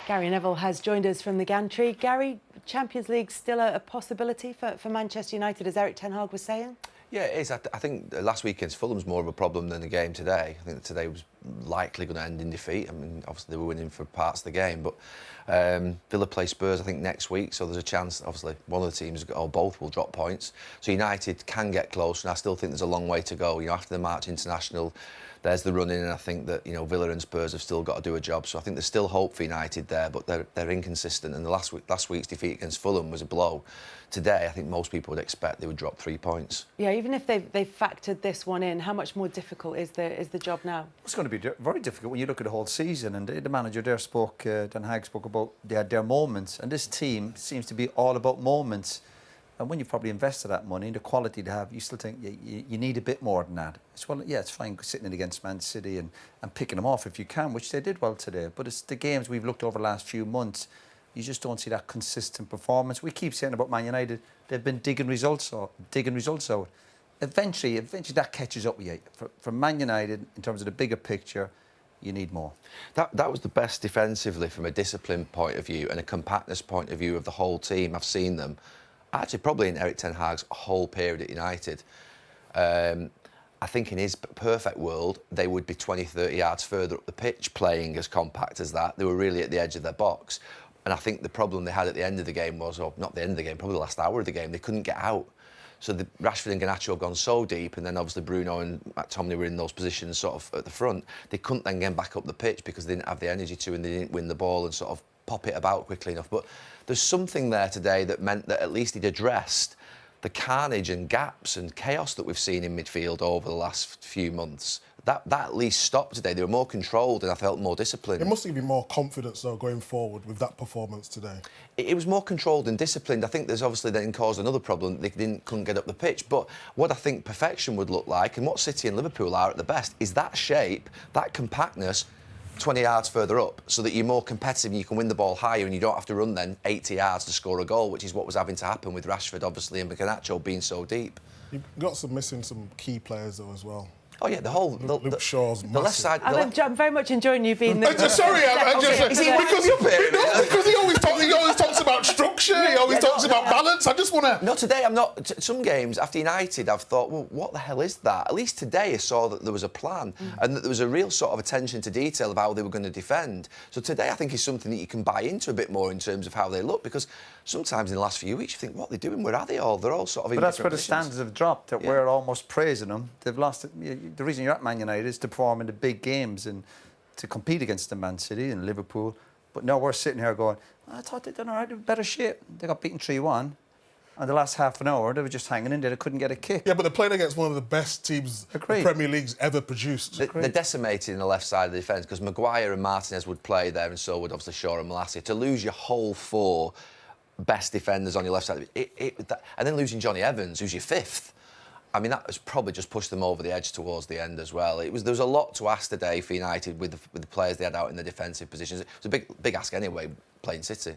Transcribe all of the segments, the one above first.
Gary Neville has joined us from the gantry. Gary, Champions League still a possibility for Manchester United, as Erik ten Hag was saying? Yeah, it is. I think last weekend's Fulham's more of a problem than the game today. I think that today was likely going to end in defeat. I mean, obviously they were winning for parts of the game, but Villa play Spurs, I think, next week, so there's a chance, obviously, one of the teams, or both, will drop points. So United can get close, and I still think there's a long way to go. You know, after the March International, there's the run-in, and I think that, you know, Villa and Spurs have still got to do a job. So I think there's still hope for United there, but they're inconsistent. And the last week's defeat against Fulham was a blow. Today, I think most people would expect they would drop 3 points. Yeah, even if they've factored this one in, how much more difficult is the job now? It's going to be very difficult when you look at the whole season. And the manager there ten Hag spoke about their moments. And this team seems to be all about moments. And when you've probably invested that money, the quality to have, you still think you need a bit more than that. It's fine sitting in against Man City and picking them off if you can, which they did well today. But it's the games we've looked over the last few months, you just don't see that consistent performance. We keep saying about Man United, they've been digging results out. Eventually that catches up with you. For Man United, in terms of the bigger picture, you need more. That was the best defensively from a discipline point of view and a compactness point of view of the whole team. I've seen them. Actually, probably in Erik ten Hag's whole period at United. I think in his perfect world, they would be 20, 30 yards further up the pitch playing as compact as that. They were really at the edge of their box. And I think the problem they had at the end of the game was, or not the end of the game, probably the last hour of the game, they couldn't get out. So Rashford and Garnacho have gone so deep, and then obviously Bruno and McTominay were in those positions sort of at the front. They couldn't then get back up the pitch because they didn't have the energy to, and they didn't win the ball and sort of pop it about quickly enough. But there's something there today that meant that at least he'd addressed the carnage and gaps and chaos that we've seen in midfield over the last few months. That at least stopped today. They were more controlled and I felt more disciplined. It must give you more confidence, though, going forward with that performance today. It was more controlled and disciplined. I think there's obviously then caused another problem. They couldn't get up the pitch. But what I think perfection would look like, and what City and Liverpool are at the best, is that shape, that compactness, 20 yards further up, so that you're more competitive and you can win the ball higher and you don't have to run then 80 yards to score a goal, which is what was having to happen with Rashford, obviously, and Garnacho being so deep. You've got missing some key players, though, as well. Oh yeah, the whole Luke Shaw's the left side. I'm very much enjoying you being the. Sorry, Is he winding up here? No, because he always talks about structure. He always talks about balance. I just want to. No, today I'm not. Some games after United, I've thought, well, what the hell is that? At least today I saw that there was a plan and that there was a real sort of attention to detail of how they were going to defend. So today I think is something that you can buy into a bit more in terms of how they look, because sometimes in the last few weeks you think, what are they doing? Where are they all? They're all sort of. But that's where the standards have dropped. That we're almost praising them. They've lost it. The reason you're at Man United is to perform in the big games and to compete against the Man City and Liverpool. But now we're sitting here going, I thought they'd done all right, they were better shape. They got beaten 3-1. And the last half an hour, they were just hanging in there. They couldn't get a kick. Yeah, but they're playing against one of the best teams the Premier League's ever produced. They're decimated in the left side of the defence because Maguire and Martinez would play there, and so would obviously Shaw and Malacia. To lose your whole four best defenders on your left side, and then losing Johnny Evans, who's your fifth. I mean, that has probably just pushed them over the edge towards the end as well. There was a lot to ask today for United with the players they had out in the defensive positions. It was a big ask anyway, playing City.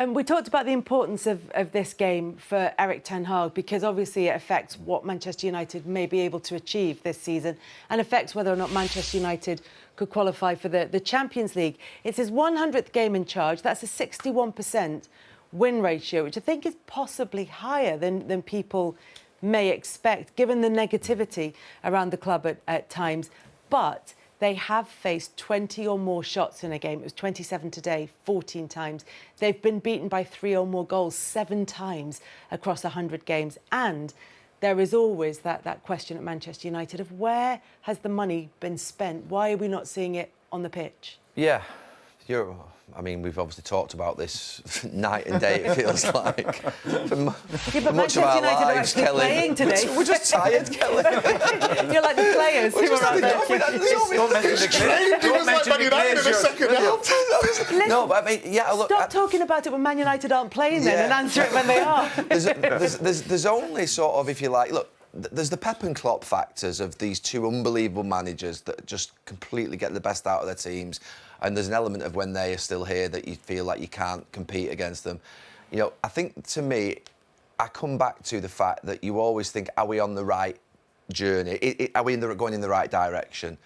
We talked about the importance of this game for Erik ten Hag, because obviously it affects what Manchester United may be able to achieve this season and affects whether or not Manchester United could qualify for the Champions League. It's his 100th game in charge. That's a 61% win ratio, which I think is possibly higher than people may expect, given the negativity around the club at times. But they have faced 20 or more shots in a game. It was 27 today, 14 times. They've been beaten by 3 or more goals 7 times across 100 games. And there is always that question at Manchester United of where has the money been spent? Why are we not seeing it on the pitch? Yeah, I mean, we've obviously talked about this night and day, it feels like. For much of our lives, Kelly. Playing today. We're just tired, Kelly. You're like the players who are out there. Don't mention the players. No, but I mean, yeah, look. Stop talking about it when Man United aren't playing then and answer it when they are. There's only sort of, if you like, look, there's the Pep and Klopp factors of these two unbelievable managers that just completely get the best out of their teams. And there's an element of when they are still here that you feel like you can't compete against them. You know, I think, to me, I come back to the fact that you always think, are we on the right journey? Are we going in the right direction?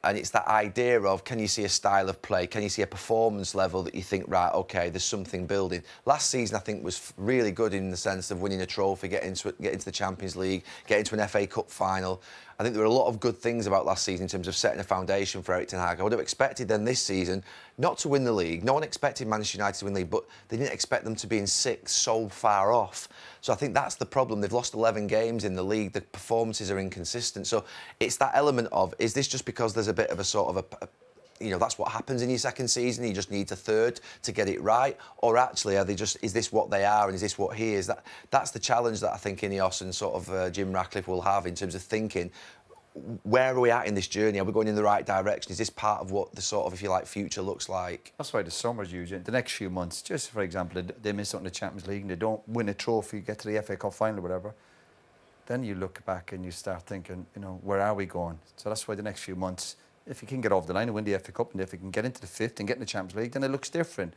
And it's that idea of, can you see a style of play? Can you see a performance level that you think, right, OK, there's something building? Last season, I think, was really good in the sense of winning a trophy, get into the Champions League, get into an FA Cup final. I think there were a lot of good things about last season in terms of setting a foundation for Erik ten Hag. I would have expected them this season not to win the league. No one expected Manchester United to win the league, but they didn't expect them to be in sixth, so far off. So I think that's the problem. They've lost 11 games in the league. The performances are inconsistent. So it's that element of, is this just because there's a bit of a sort of you know, that's what happens in your second season, you just need a third to get it right? Or actually, are they just, is this what they are and is this what he is? That's the challenge that I think Ineos and sort of Jim Ratcliffe will have in terms of thinking, where are we at in this journey? Are we going in the right direction? Is this part of what the sort of, if you like, future looks like? That's why the summer's huge. The next few months, just for example, they miss out on the Champions League and they don't win a trophy, get to the FA Cup final or whatever, then you look back and you start thinking, you know, where are we going? So that's why the next few months, if you can get off the line and win the FA Cup, and if you can get into the fifth and get in the Champions League, then it looks different.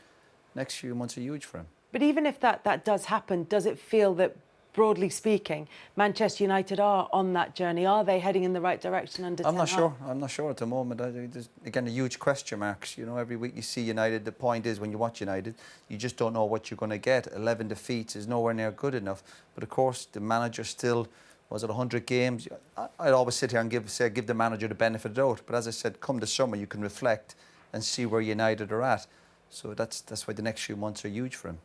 Next few months are huge for him. But even if that does happen, does it feel that, broadly speaking, Manchester United are on that journey? Are they heading in the right direction under Ten Hag? I'm not sure at the moment. There's, again, a huge question marks. You know, every week you see United, the point is when you watch United, you just don't know what you're going to get. 11 defeats is nowhere near good enough. But of course, the manager still, was it 100 games? I'd always sit here and give the manager the benefit of the doubt. But as I said, come the summer, you can reflect and see where United are at. So that's why the next few months are huge for him.